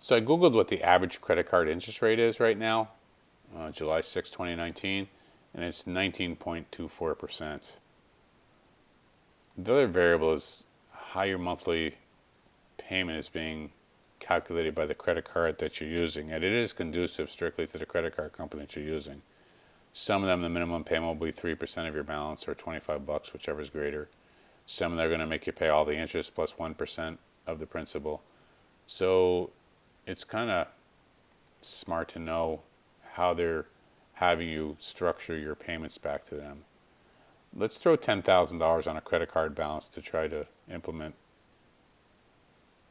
So I Googled what the average credit card interest rate is right now, July 6, 2019, and it's 19.24%. The other variable is how your monthly payment is being calculated by the credit card that you're using, and it is conducive strictly to the credit card company that you're using. Some of them, the minimum payment will be 3% of your balance, or $25, whichever is greater. Some of them are going to make you pay all the interest plus 1% of the principal. So it's kind of smart to know how they're having you structure your payments back to them. Let's throw $10,000 on a credit card balance to try to implement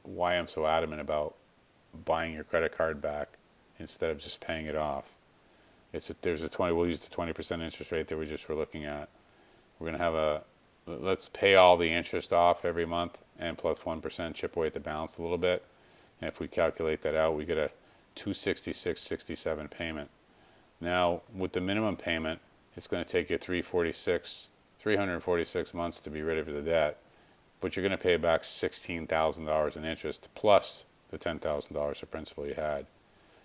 why I'm so adamant about buying your credit card back instead of just paying it off. We'll use the 20% interest rate that we just were looking at. We're going to have let's pay all the interest off every month and plus 1% chip away at the balance a little bit. And if we calculate that out, we get a $266.67 payment. Now, with the minimum payment, it's going to take you 346 months to be rid of the debt, but you're going to pay back $16,000 in interest plus the $10,000 of principal you had.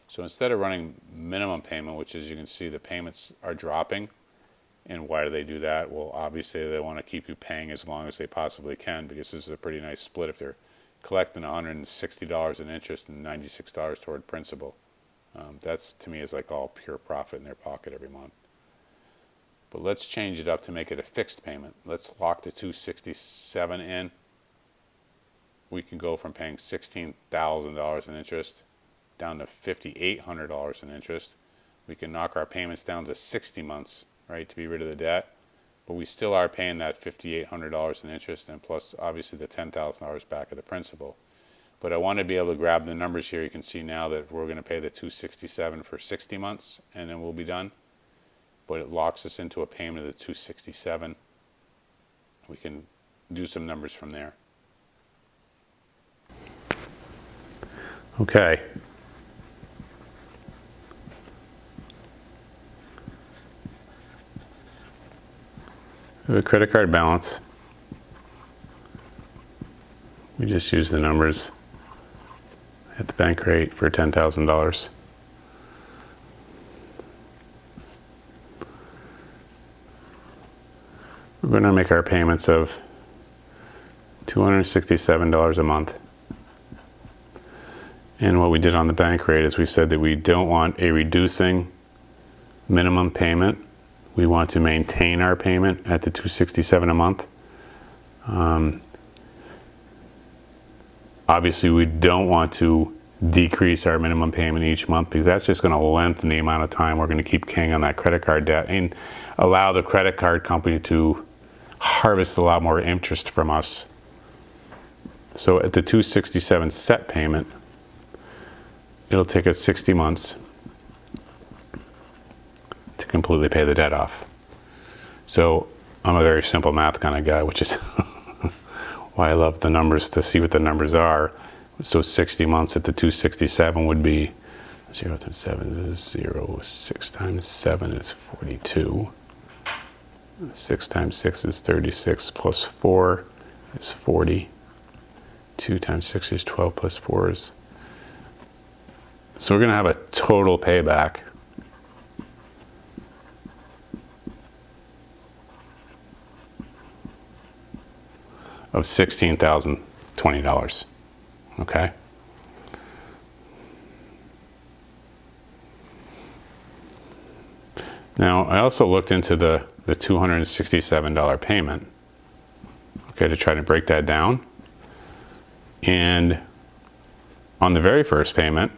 So instead of running minimum payment, which as you can see, the payments are dropping. And why do they do that? Well, obviously they want to keep you paying as long as they possibly can, because this is a pretty nice split if they're collecting $160 in interest and $96 toward principal. That's, to me, is like all pure profit in their pocket every month. But let's change it up to make it a fixed payment. Let's lock the $267 in. We can go from paying $16,000 in interest down to $5,800 in interest. We can knock our payments down to 60 months, right, to be rid of the debt. But we still are paying that $5,800 in interest and plus obviously the $10,000 back of the principal. But I want to be able to grab the numbers here. You can see now that we're going to pay the $267 for 60 months and then we'll be done. But it locks us into a payment of the $267. We can do some numbers from there. Okay. The credit card balance. We just use the numbers at the bank rate for $10,000. We're going to make our payments of $267 a month. And what we did on the bank rate is we said that we don't want a reducing minimum payment. We want to maintain our payment at the $267 a month. Obviously, we don't want to decrease our minimum payment each month because that's just going to lengthen the amount of time we're going to keep paying on that credit card debt and allow the credit card company to harvest a lot more interest from us. So at the $267 set payment, it'll take us 60 months to completely pay the debt off. So I'm a very simple math kind of guy, which is why I love the numbers, to see what the numbers are. So 60 months at the 267 would be 0 times 7 is 0, 6 times 7 is 42, 6 times 6 is 36, plus 4 is 40, 2 times 6 is 12, plus 4 is... So we're going to have a total payback of $16,020, okay? Now, I also looked into the $267 payment, okay, to try to break that down. And on the very first payment,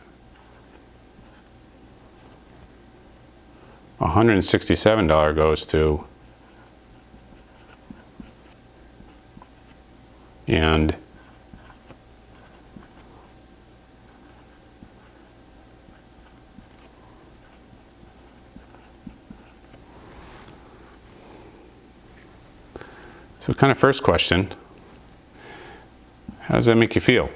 $167 goes to, and so kind of first question, how does that make you feel?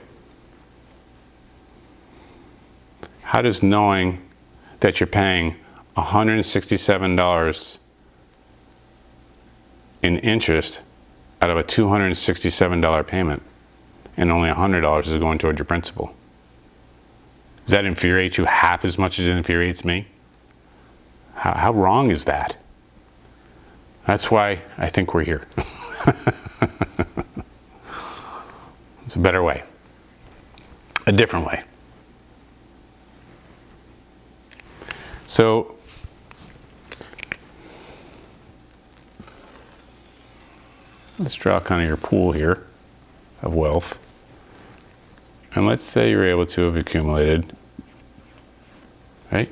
How does knowing that you're paying $167 in interest out of a $267 payment and only $100 is going toward your principal? Does that infuriate you half as much as it infuriates me? How wrong is that? That's why I think we're here. It's a better way. A different way. So, let's draw kind of your pool here of wealth. And let's say you're able to have accumulated, right,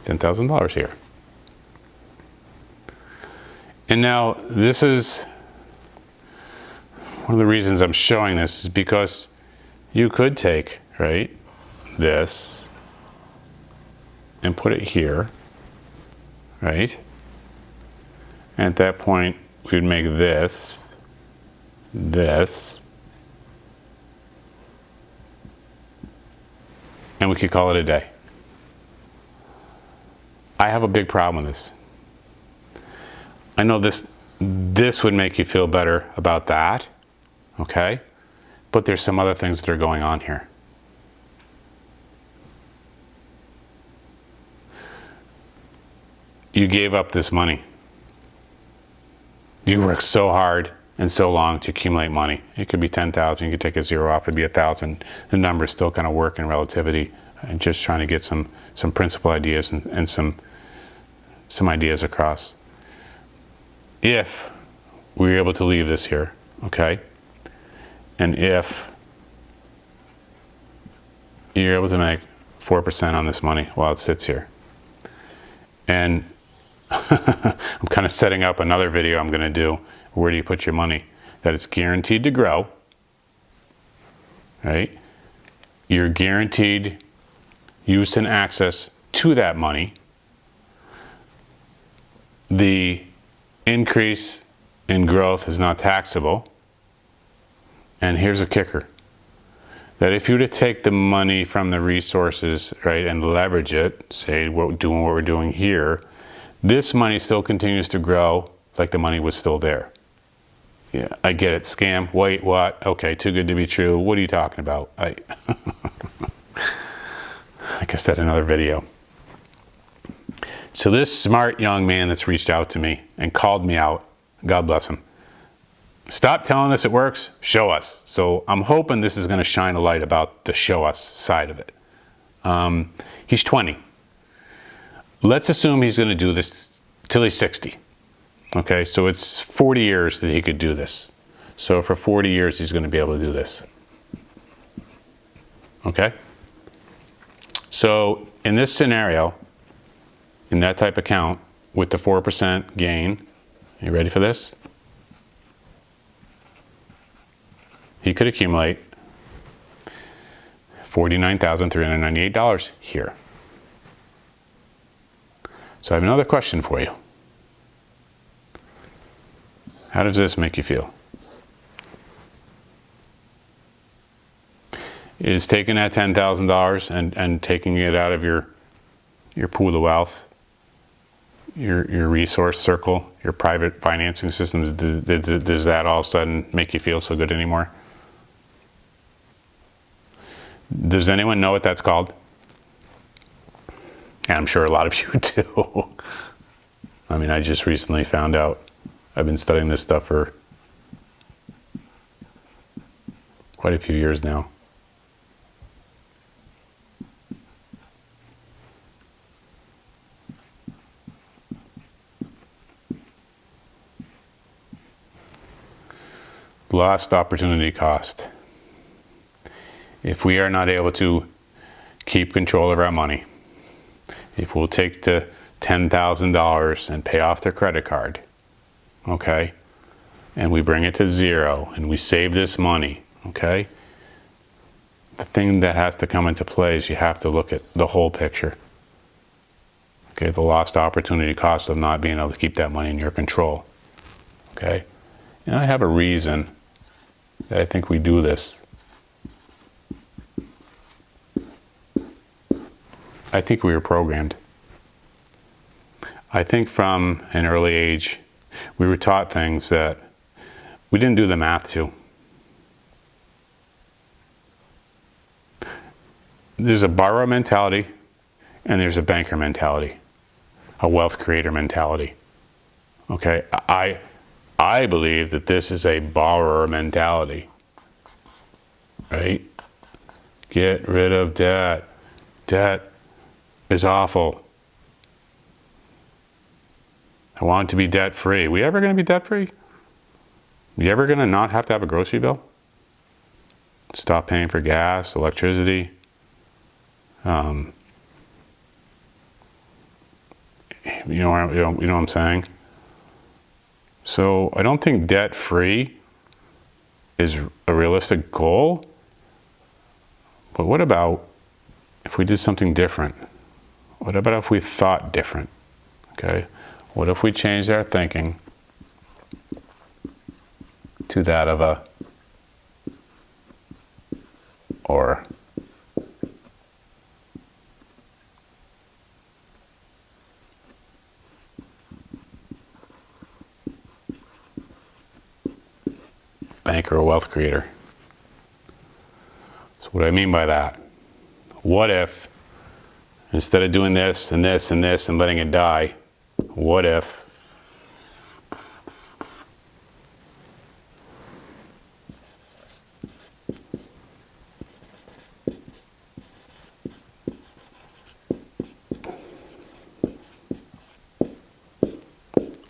$10,000 here. And now this is one of the reasons I'm showing this is because you could take, right, this and put it here, right? And at that point, we would make this, and we could call it a day. I have a big problem with this. I know this would make you feel better about that, okay? But there's some other things that are going on here. You gave up this money. You worked so hard and so long to accumulate money. It could be 10,000, you could take a zero off, it'd be 1,000. The numbers still kind of work in relativity and just trying to get some principal ideas and some ideas across. If we were able to leave this here, okay? And if you're able to make 4% on this money while it sits here, and I'm kind of setting up another video I'm going to do, where do you put your money, that it's guaranteed to grow, right? You're guaranteed use and access to that money. The increase in growth is not taxable. And here's a kicker, that if you were to take the money from the resources, right, and leverage it, say doing what we're doing here, this money still continues to grow like the money was still there. Yeah, I get it. Scam. Wait, what? Okay, too good to be true. What are you talking about? I guess that's another video. So this smart young man that's reached out to me and called me out, God bless him. Stop telling us it works, show us. So I'm hoping this is going to shine a light about the show us side of it. He's 20. Let's assume he's going to do this till he's 60. Okay, so it's 40 years that he could do this. So for 40 years, he's going to be able to do this. Okay? So in this scenario, in that type of account, with the 4% gain, you ready for this? He could accumulate $49,398 here. So I have another question for you. How does this make you feel? Is taking that $10,000 and taking it out of your pool of wealth, your resource circle, your private financing systems, does that all of a sudden make you feel so good anymore? Does anyone know what that's called? And I'm sure a lot of you do. I mean, I just recently found out. I've been studying this stuff for quite a few years now. Lost opportunity cost. If we are not able to keep control of our money, if we'll take the $10,000 and pay off their credit card, okay, and we bring it to zero and we save this money, okay, the thing that has to come into play is you have to look at the whole picture. Okay, the lost opportunity cost of not being able to keep that money in your control. Okay, and I have a reason that I think we do this. I think we were programmed. I think from an early age, we were taught things that we didn't do the math to. there's a borrower mentality and there's a banker mentality, a wealth creator mentality. Okay, I believe that this is a borrower mentality, right? Get rid of debt. Debt is awful. I want it to be debt free. We ever going to be debt free? You ever going to not have to have a grocery bill? Stop paying for gas, electricity. You know what I'm saying? So I don't think debt free is a realistic goal. But what about if we did something different? What about if we thought different? Okay? What if we changed our thinking to that of a or banker or wealth creator? So what do I mean by that? What if instead of doing this and this and this and letting it die, what if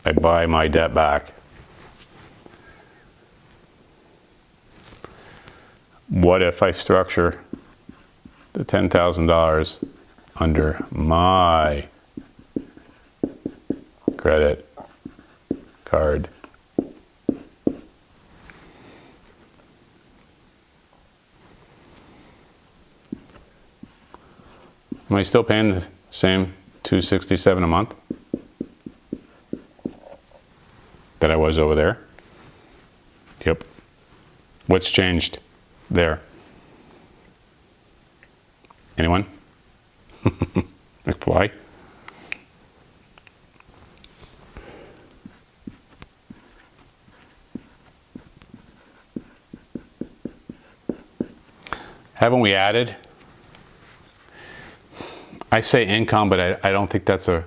I buy my debt back? What if I structure the $10,000 under my credit card? Am I still paying the same $267 a month that I was over there? Yep. What's changed there? Anyone? McFly? Haven't we added? I say income, but I don't think that's a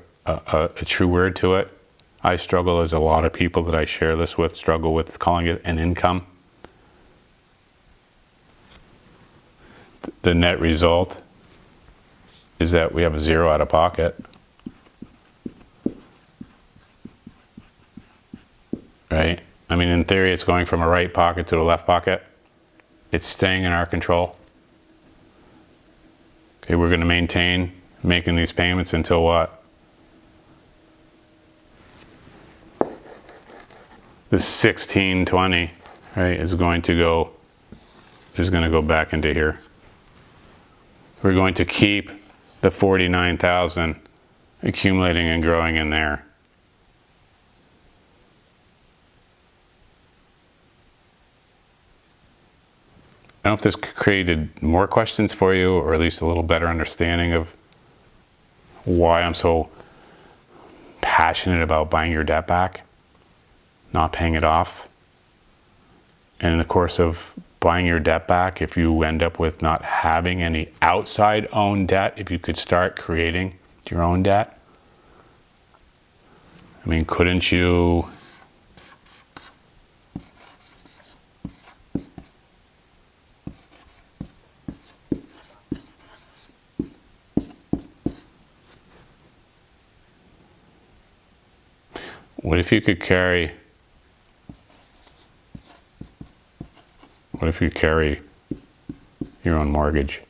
true word to it. I struggle, as a lot of people that I share this with struggle with calling it an income. The net result is that we have a zero out of pocket. Right? I mean, in theory, it's going from a right pocket to a left pocket. It's staying in our control. Okay, we're going to maintain making these payments until what? This 1620, right, is going to go back into here. We're going to keep the 49,000 accumulating and growing in there. I don't know if this created more questions for you, or at least a little better understanding of why I'm so passionate about buying your debt back, not paying it off. And in the course of buying your debt back, if you end up with not having any outside owned debt, if you could start creating your own debt, I mean, couldn't you what if you could carry your own mortgage?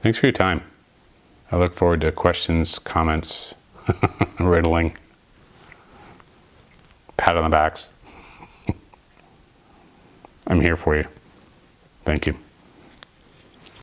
Thanks for your time. I look forward to questions, comments, riddling, pat on the backs. I'm here for you. Thank you.